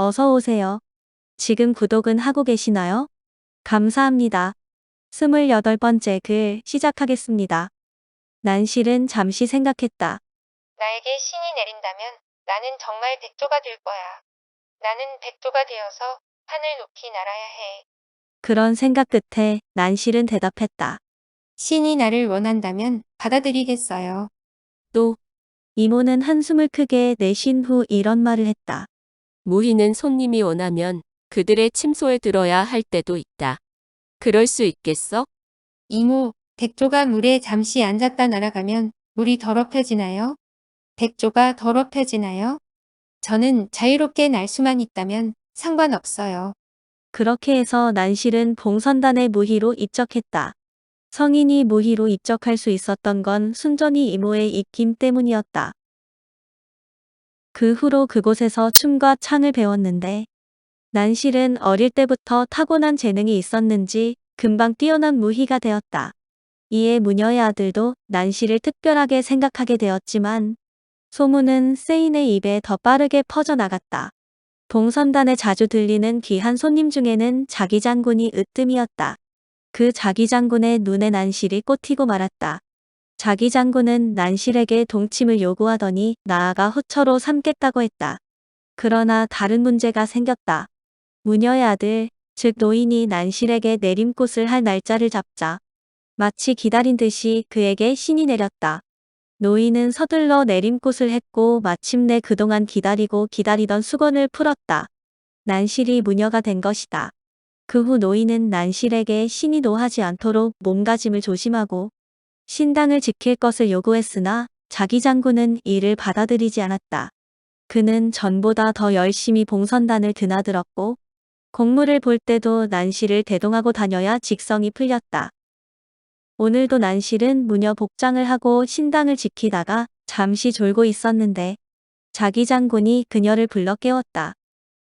어서 오세요. 지금 구독은 하고 계시나요? 감사합니다. 28번째 글 시작하겠습니다. 난실은 잠시 생각했다. 나에게 신이 내린다면 나는 정말 백조가 될 거야. 나는 백조가 되어서 하늘 높이 날아야 해. 그런 생각 끝에 난실은 대답했다. 신이 나를 원한다면 받아들이겠어요. 또 이모는 한숨을 크게 내쉰 후 이런 말을 했다. 모이는 손님이 원하면 그들의 침소에 들어야 할 때도 있다. 그럴 수 있겠어? 이모, 백조가 물에 잠시 앉았다 날아가면 물이 더럽혀지나요? 백조가 더럽혀지나요? 저는 자유롭게 날 수만 있다면 상관없어요. 그렇게 해서 난실은 봉선단의 무희로 입적했다. 성인이 무희로 입적할 수 있었던 건 순전히 이모의 입김 때문이었다. 그 후로 그곳에서 춤과 창을 배웠는데 난실은 어릴 때부터 타고난 재능이 있었는지 금방 뛰어난 무희가 되었다. 이에 무녀의 아들도 난실을 특별하게 생각하게 되었지만 소문은 세인의 입에 더 빠르게 퍼져나갔다. 봉선단에 자주 들리는 귀한 손님 중에는 자기 장군이 으뜸이었다. 그 자기 장군의 눈에 난실이 꽂히고 말았다. 자기 장군은 난실에게 동침을 요구하더니 나아가 후처로 삼겠다고 했다. 그러나 다른 문제가 생겼다. 무녀의 아들, 즉 노인이 난실에게 내림꽃을 할 날짜를 잡자 마치 기다린 듯이 그에게 신이 내렸다. 노인은 서둘러 내림꽃을 했고 마침내 그동안 기다리고 기다리던 수건을 풀었다. 난실이 무녀가 된 것이다. 그 후 노인은 난실에게 신이 노하지 않도록 몸가짐을 조심하고 신당을 지킬 것을 요구했으나 자기 장군은 이를 받아들이지 않았다. 그는 전보다 더 열심히 봉선단을 드나들었고 공무를 볼 때도 난실을 대동하고 다녀야 직성이 풀렸다. 오늘도 난실은 무녀 복장을 하고 신당을 지키다가 잠시 졸고 있었는데 자기 장군이 그녀를 불러 깨웠다.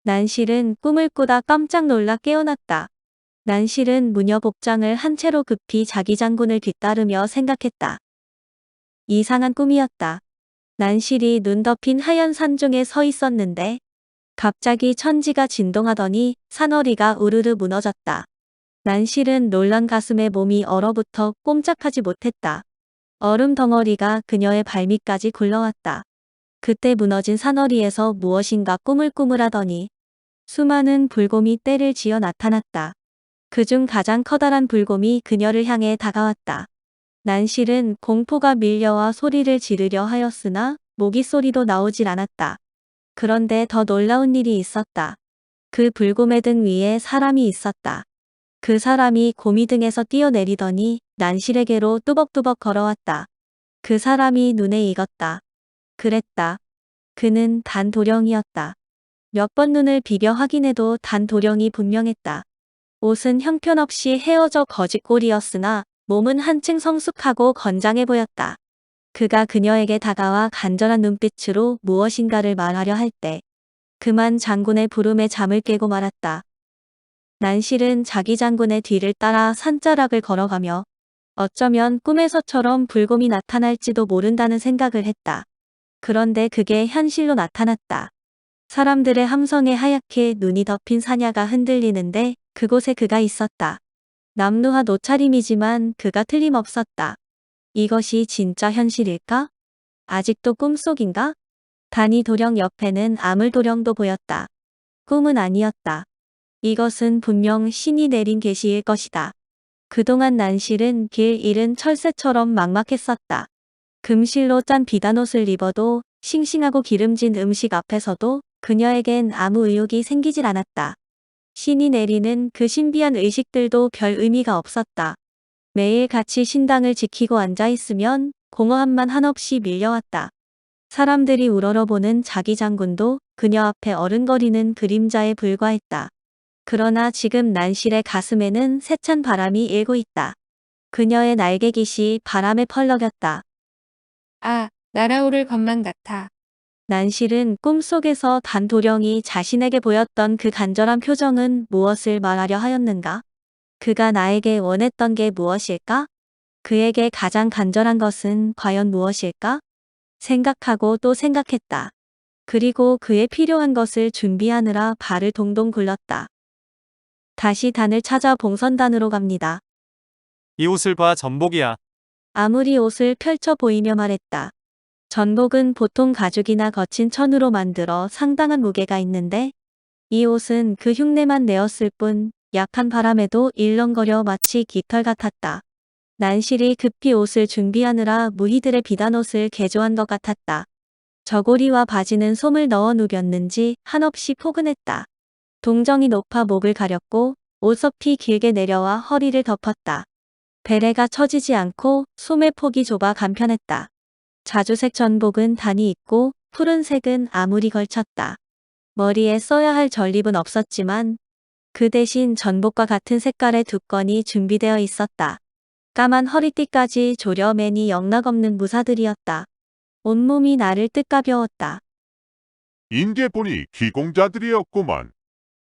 난실은 꿈을 꾸다 깜짝 놀라 깨어났다. 난실은 무녀 복장을 한 채로 급히 자기 장군을 뒤따르며 생각했다. 이상한 꿈이었다. 난실이 눈 덮인 하얀 산중에 서 있었는데 갑자기 천지가 진동하더니 산허리가 우르르 무너졌다. 난실은 놀란 가슴에 몸이 얼어붙어 꼼짝하지 못했다. 얼음 덩어리가 그녀의 발밑까지 굴러왔다. 그때 무너진 산허리에서 무엇인가 꾸물꾸물하더니 수많은 불곰이 떼를 지어 나타났다. 그중 가장 커다란 불곰이 그녀를 향해 다가왔다. 난실은 공포가 밀려와 소리를 지르려 하였으나 모기 소리도 나오질 않았다. 그런데 더 놀라운 일이 있었다. 그 불곰의 등 위에 사람이 있었다. 그 사람이 곰이 등에서 뛰어내리더니 난실에게로 뚜벅뚜벅 걸어왔다. 그 사람이 눈에 익었다. 그랬다. 그는 단도령이었다. 몇 번 눈을 비벼 확인해도 단도령이 분명했다. 옷은 형편없이 헤어져 거짓골이었으나 몸은 한층 성숙하고 건장해 보였다. 그가 그녀에게 다가와 간절한 눈빛으로 무엇인가를 말하려 할 때 그만 장군의 부름에 잠을 깨고 말았다. 난실은 자기 장군의 뒤를 따라 산자락을 걸어가며 어쩌면 꿈에서처럼 불곰이 나타날지도 모른다는 생각을 했다. 그런데 그게 현실로 나타났다. 사람들의 함성에 하얗게 눈이 덮인 사냐가 흔들리는데 그곳에 그가 있었다. 남루한 옷차림이지만 그가 틀림없었다. 이것이 진짜 현실일까? 아직도 꿈속인가? 단이 도령 옆에는 아물도령도 보였다. 꿈은 아니었다. 이것은 분명 신이 내린 계시일 것이다. 그동안 난실은 길 잃은 철새처럼 막막했었다. 금실로 짠 비단옷을 입어도 싱싱하고 기름진 음식 앞에서도 그녀에겐 아무 의욕이 생기질 않았다. 신이 내리는 그 신비한 의식들도 별 의미가 없었다. 매일 같이 신당을 지키고 앉아있으면 공허함만 한없이 밀려왔다. 사람들이 우러러보는 자기 장군도 그녀 앞에 어른거리는 그림자에 불과했다. 그러나 지금 난실의 가슴에는 세찬 바람이 일고 있다. 그녀의 날개깃이 바람에 펄럭였다. 아, 날아오를 것만 같아. 난실은 꿈속에서 단도령이 자신에게 보였던 그 간절한 표정은 무엇을 말하려 하였는가? 그가 나에게 원했던 게 무엇일까? 그에게 가장 간절한 것은 과연 무엇일까? 생각하고 또 생각했다. 그리고 그에 필요한 것을 준비하느라 발을 동동 굴렀다. 다시 단을 찾아 봉선단으로 갑니다. 이 옷을 봐, 전복이야. 아무리 옷을 펼쳐 보이며 말했다. 전복은 보통 가죽이나 거친 천으로 만들어 상당한 무게가 있는데 이 옷은 그 흉내만 내었을 뿐 약한 바람에도 일렁거려 마치 깃털 같았다. 난실이 급히 옷을 준비하느라 무희들의 비단 옷을 개조한 것 같았다. 저고리와 바지는 솜을 넣어 누볐는지 한없이 포근했다. 동정이 높아 목을 가렸고 옷섭이 길게 내려와 허리를 덮었다. 베레가 처지지 않고 솜의 폭이 좁아 간편했다. 자주색 전복은 단이 있고 푸른색은 아무리 걸쳤다. 머리에 써야 할 전립은 없었지만 그 대신 전복과 같은 색깔의 두건이 준비되어 있었다. 까만 허리띠까지 조려 매니 영락없는 무사들이었다. 온몸이 나를 뜻가벼웠다. 인제 보니 기공자들이었구만.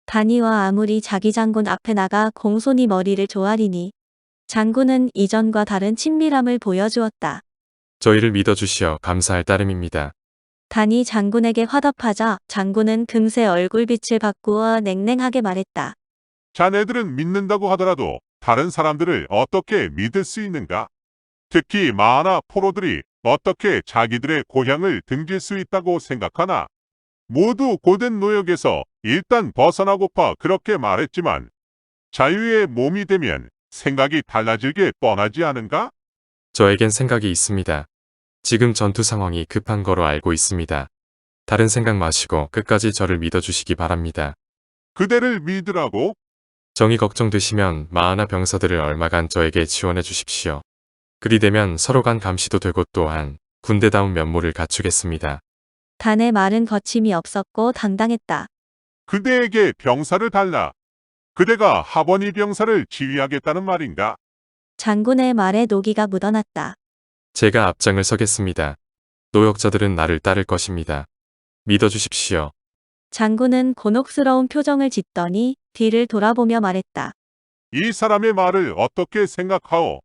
단이와 아무리 자기 장군 앞에 나가 공손히 머리를 조아리니 장군은 이전과 다른 친밀함을 보여주었다. 저희를 믿어주시어 감사할 따름입니다. 단이 장군에게 화답하자 장군은 금세 얼굴빛을 바꾸어 냉랭하게 말했다. 자네들은 믿는다고 하더라도 다른 사람들을 어떻게 믿을 수 있는가? 특히 마하나 포로들이 어떻게 자기들의 고향을 등질 수 있다고 생각하나? 모두 고된 노역에서 일단 벗어나고파 그렇게 말했지만 자유의 몸이 되면 생각이 달라질 게 뻔하지 않은가? 저에겐 생각이 있습니다. 지금 전투 상황이 급한 거로 알고 있습니다. 다른 생각 마시고 끝까지 저를 믿어주시기 바랍니다. 그대를 믿으라고? 정이 걱정되시면 마하나 병사들을 얼마간 저에게 지원해 주십시오. 그리 되면 서로 간 감시도 되고 또한 군대다운 면모를 갖추겠습니다. 단의 말은 거침이 없었고 당당했다. 그대에게 병사를 달라. 그대가 하버니 병사를 지휘하겠다는 말인가? 장군의 말에 노기가 묻어났다. 제가 앞장을 서겠습니다. 노역자들은 나를 따를 것입니다. 믿어주십시오. 장군은 곤혹스러운 표정을 짓더니 뒤를 돌아보며 말했다. 이 사람의 말을 어떻게 생각하오?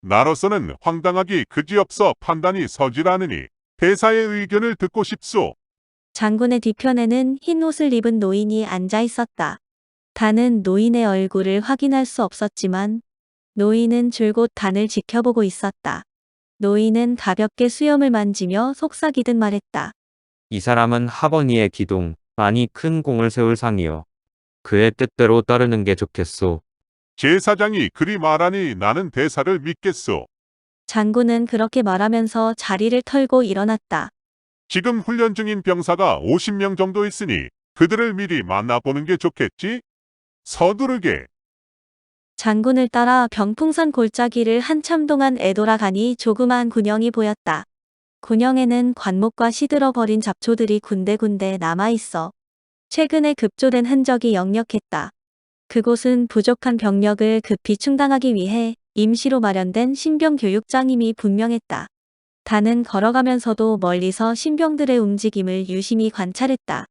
나로서는 황당하기 그지없어 판단이 서질 않으니 대사의 의견을 듣고 싶소. 장군의 뒤편에는 흰 옷을 입은 노인이 앉아 있었다. 단은 노인의 얼굴을 확인할 수 없었지만 노인은 줄곧 단을 지켜보고 있었다. 노인은 가볍게 수염을 만지며 속삭이듯 말했다. 이 사람은 하버니의 기동, 많이 큰 공을 세울 상이요. 그의 뜻대로 따르는 게 좋겠소. 제사장이 그리 말하니 나는 대사를 믿겠소. 장군은 그렇게 말하면서 자리를 털고 일어났다. 지금 훈련 중인 병사가 50명 정도 있으니 그들을 미리 만나보는 게 좋겠지? 서두르게. 장군을 따라 병풍선 골짜기를 한참 동안 애돌아가니 조그마한 군영이 보였다. 군영에는 관목과 시들어 버린 잡초들이 군데군데 남아있어 최근에 급조된 흔적이 역력했다. 그곳은 부족한 병력을 급히 충당하기 위해 임시로 마련된 신병 교육장임이 분명했다. 단은 걸어가면서도 멀리서 신병들의 움직임을 유심히 관찰했다.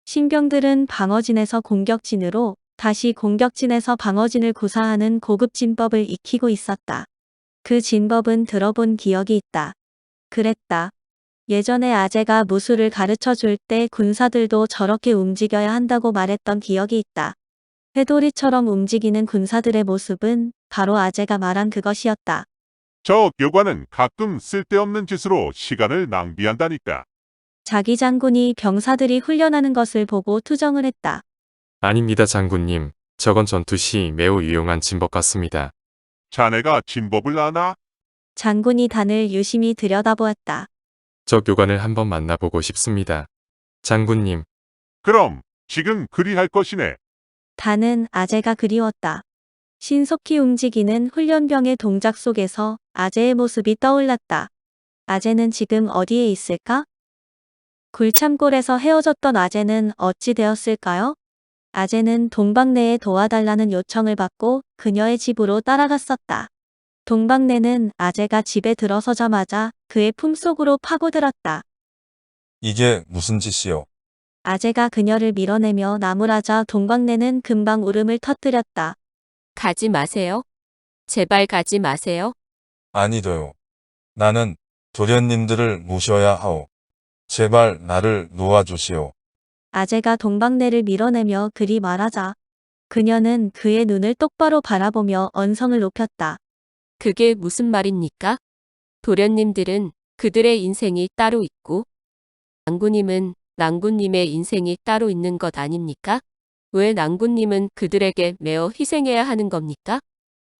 신병들은 방어진에서 공격진으로 다시 공격진에서 방어진을 구사하는 고급 진법을 익히고 있었다. 그 진법은 들어본 기억이 있다. 그랬다. 예전에 아재가 무술을 가르쳐 줄 때 군사들도 저렇게 움직여야 한다고 말했던 기억이 있다. 회돌이처럼 움직이는 군사들의 모습은 바로 아재가 말한 그것이었다. 저 교관은 가끔 쓸데없는 짓으로 시간을 낭비한다니까. 자기 장군이 병사들이 훈련하는 것을 보고 투정을 했다. 아닙니다, 장군님. 저건 전투 시 매우 유용한 진법 같습니다. 자네가 진법을 아나? 장군이 단을 유심히 들여다보았다. 저 교관을 한번 만나보고 싶습니다. 장군님, 그럼 지금 그리할 것이네. 단은 아재가 그리웠다. 신속히 움직이는 훈련병의 동작 속에서 아재의 모습이 떠올랐다. 아재는 지금 어디에 있을까? 굴참골에서 헤어졌던 아재는 어찌 되었을까요? 아재는 동방내에 도와달라는 요청을 받고 그녀의 집으로 따라갔었다. 동방내는 아재가 집에 들어서자마자 그의 품속으로 파고들었다. 이게 무슨 짓이요? 아재가 그녀를 밀어내며 나무라자 동방내는 금방 울음을 터뜨렸다. 가지 마세요. 제발 가지 마세요. 아니돼요. 나는 도련님들을 모셔야 하오. 제발 나를 놓아주시오. 아재가 동방내를 밀어내며 그리 말하자. 그녀는 그의 눈을 똑바로 바라보며 언성을 높였다. 그게 무슨 말입니까? 도련님들은 그들의 인생이 따로 있고 낭구님은 낭구님의 인생이 따로 있는 것 아닙니까? 왜 낭구님은 그들에게 매어 희생해야 하는 겁니까?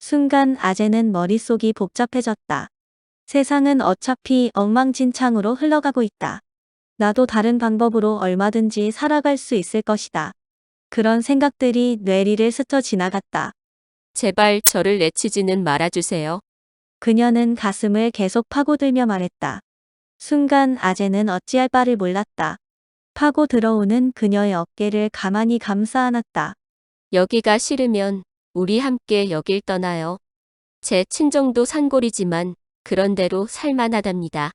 순간 아재는 머릿속이 복잡해졌다. 세상은 어차피 엉망진창으로 흘러가고 있다. 나도 다른 방법으로 얼마든지 살아갈 수 있을 것이다. 그런 생각들이 뇌리를 스쳐 지나갔다. 제발 저를 내치지는 말아주세요. 그녀는 가슴을 계속 파고들며 말했다. 순간 아재는 어찌할 바를 몰랐다. 파고 들어오는 그녀의 어깨를 가만히 감싸 안았다. 여기가 싫으면 우리 함께 여길 떠나요. 제 친정도 산골이지만 그런 대로 살만하답니다.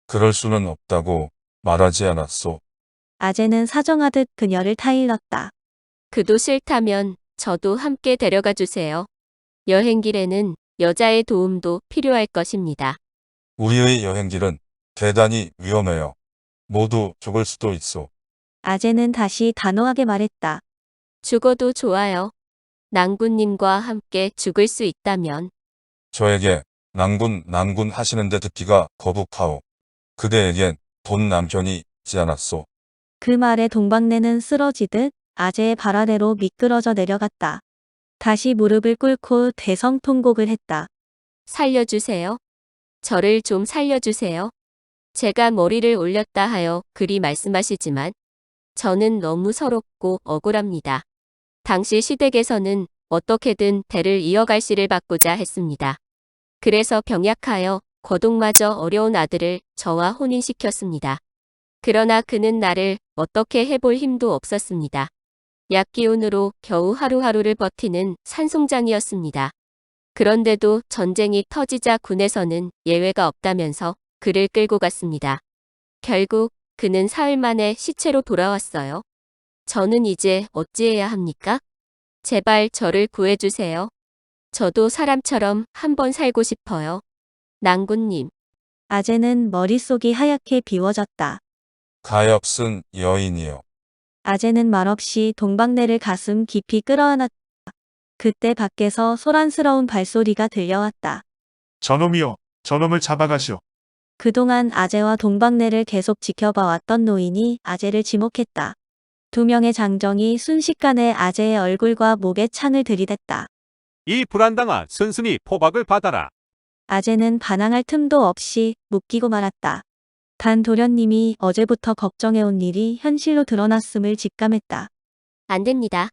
그럴 수는 없다고 말하지 않았소. 아재는 사정하듯 그녀를 타일렀다. 그도 싫다면 저도 함께 데려가 주세요. 여행길에는 여자의 도움도 필요할 것입니다. 우리의 여행길은 대단히 위험해요. 모두 죽을 수도 있어. 아재는 다시 단호하게 말했다. 죽어도 좋아요. 낭군님과 함께 죽을 수 있다면. 저에게 낭군 하시는데 듣기가 거북하오. 그대에겐 돈 남편이 있지 않았소. 그 말에 동방내는 쓰러지듯 아재의 발 아래로 미끄러져 내려갔다. 다시 무릎을 꿇고 대성통곡을 했다. 살려주세요. 저를 좀 살려주세요. 제가 머리를 올렸다 하여 그리 말씀하시지만 저는 너무 서럽고 억울합니다. 당시 시댁에서는 어떻게든 대를 이어갈 씨를 받고자 했습니다. 그래서 병약하여 거동마저 어려운 아들을 저와 혼인시켰습니다. 그러나 그는 나를 어떻게 해볼 힘도 없었습니다. 약기운으로 겨우 하루하루를 버티는 산송장이었습니다. 그런데도 전쟁이 터지자 군에서는 예외가 없다면서 그를 끌고 갔습니다. 결국 그는 사흘 만에 시체로 돌아왔어요. 저는 이제 어찌해야 합니까? 제발 저를 구해주세요. 저도 사람처럼 한번 살고 싶어요. 낭군님. 아재는 머릿속이 하얗게 비워졌다. 가엾은 여인이요. 아재는 말없이 동방내를 가슴 깊이 끌어안았다. 그때 밖에서 소란스러운 발소리가 들려왔다. 저놈이요. 저놈을 잡아가시오. 그동안 아재와 동방내를 계속 지켜봐왔던 노인이 아재를 지목했다. 두 명의 장정이 순식간에 아재의 얼굴과 목에 창을 들이댔다. 이 불안당아 순순히 포박을 받아라. 아재는 반항할 틈도 없이 묶이고 말았다. 단 도련님이 어제부터 걱정해온 일이 현실로 드러났음을 직감했다. 안 됩니다.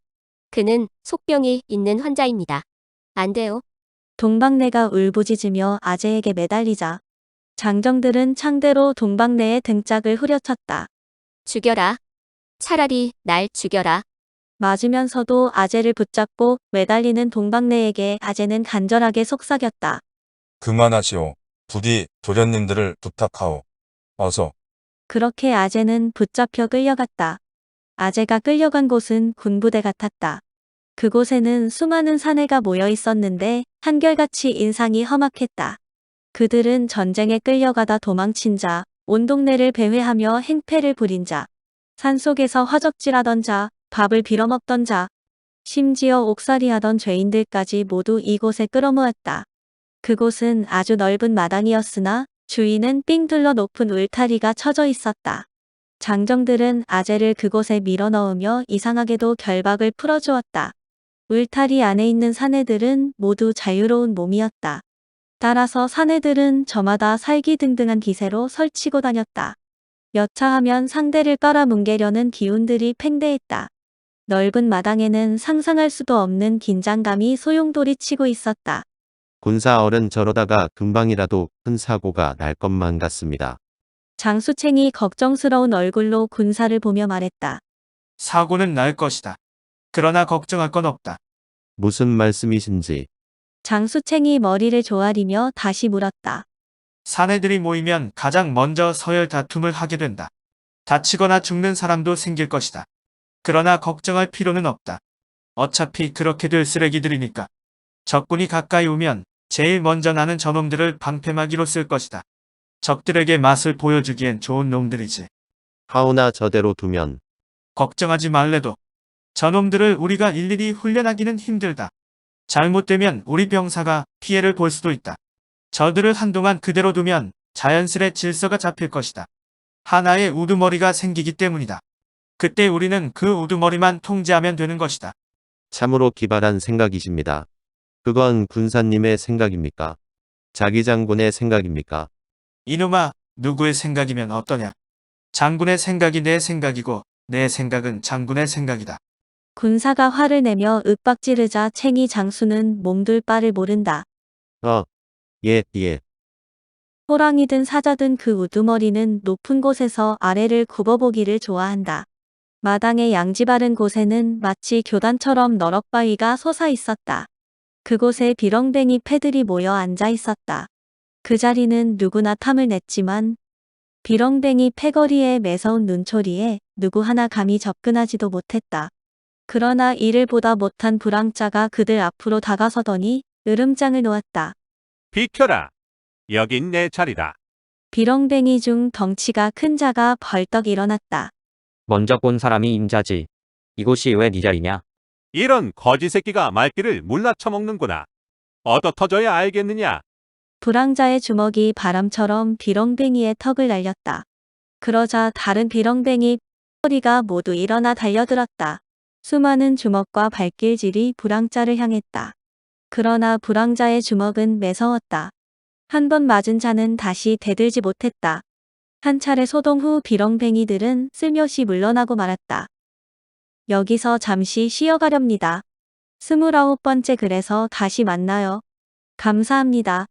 그는 속병이 있는 환자입니다. 안 돼요. 동방내가 울부짖으며 아재에게 매달리자 장정들은 창대로 동방내의 등짝을 후려쳤다. 죽여라. 차라리 날 죽여라. 맞으면서도 아재를 붙잡고 매달리는 동방내에게 아재는 간절하게 속삭였다. 그만하시오. 부디 도련님들을 부탁하오. 어서. 그렇게 아재는 붙잡혀 끌려갔다. 아재가 끌려간 곳은 군부대 같았다. 그곳에는 수많은 사내가 모여 있었는데 한결같이 인상이 험악했다. 그들은 전쟁에 끌려가다 도망친 자, 온 동네를 배회하며 행패를 부린 자, 산속에서 화적질하던 자, 밥을 빌어먹던 자, 심지어 옥살이하던 죄인들까지 모두 이곳에 끌어모았다. 그곳은 아주 넓은 마당이었으나 주위는 삥 둘러 높은 울타리가 쳐져 있었다. 장정들은 아재를 그곳에 밀어넣으며 이상하게도 결박을 풀어주었다. 울타리 안에 있는 사내들은 모두 자유로운 몸이었다. 따라서 사내들은 저마다 살기등등한 기세로 설치고 다녔다. 여차하면 상대를 깔아뭉개려는 기운들이 팽배했다. 넓은 마당에는 상상할 수도 없는 긴장감이 소용돌이 치고 있었다. 군사어른 저러다가 금방이라도 큰 사고가 날 것만 같습니다. 장수챙이 걱정스러운 얼굴로 군사를 보며 말했다. 사고는 날 것이다. 그러나 걱정할 건 없다. 무슨 말씀이신지. 장수챙이 머리를 조아리며 다시 물었다. 사내들이 모이면 가장 먼저 서열 다툼을 하게 된다. 다치거나 죽는 사람도 생길 것이다. 그러나 걱정할 필요는 없다. 어차피 그렇게 될 쓰레기들이니까. 적군이 가까이 오면 제일 먼저 나는 저놈들을 방패막이로 쓸 것이다. 적들에게 맛을 보여주기엔 좋은 놈들이지. 하오나 저대로 두면 걱정하지 말래도 저놈들을 우리가 일일이 훈련하기는 힘들다. 잘못되면 우리 병사가 피해를 볼 수도 있다. 저들을 한동안 그대로 두면 자연스레 질서가 잡힐 것이다. 하나의 우두머리가 생기기 때문이다. 그때 우리는 그 우두머리만 통제하면 되는 것이다. 참으로 기발한 생각이십니다. 그건 군사님의 생각입니까? 자기 장군의 생각입니까? 이놈아, 누구의 생각이면 어떠냐? 장군의 생각이 내 생각이고 내 생각은 장군의 생각이다. 군사가 화를 내며 윽박지르자 챙이 장수는 몸둘 바를 모른다. 예. 호랑이든 사자든 그 우두머리는 높은 곳에서 아래를 굽어보기를 좋아한다. 마당의 양지 바른 곳에는 마치 교단처럼 너럭바위가 솟아 있었다. 그곳에 비렁뱅이 패들이 모여 앉아 있었다. 그 자리는 누구나 탐을 냈지만 비렁뱅이 패거리의 매서운 눈초리에 누구 하나 감히 접근하지도 못했다. 그러나 이를 보다 못한 불황자가 그들 앞으로 다가서더니 으름장을 놓았다. 비켜라. 여긴 내 자리다. 비렁뱅이 중 덩치가 큰 자가 벌떡 일어났다. 먼저 본 사람이 임자지. 이곳이 왜 네 자리냐? 이런 거지 새끼가 말귀를 물라쳐먹는구나. 얻어 터져야 알겠느냐. 불황자의 주먹이 바람처럼 비렁뱅이의 턱을 날렸다. 그러자 다른 비렁뱅이 꼬리가 모두 일어나 달려들었다. 수많은 주먹과 발길질이 불황자를 향했다. 그러나 불황자의 주먹은 매서웠다. 한 번 맞은 자는 다시 대들지 못했다. 한 차례 소동 후 비렁뱅이들은 슬며시 물러나고 말았다. 여기서 잠시 쉬어가렵니다. 29번째 글에서 다시 만나요. 감사합니다.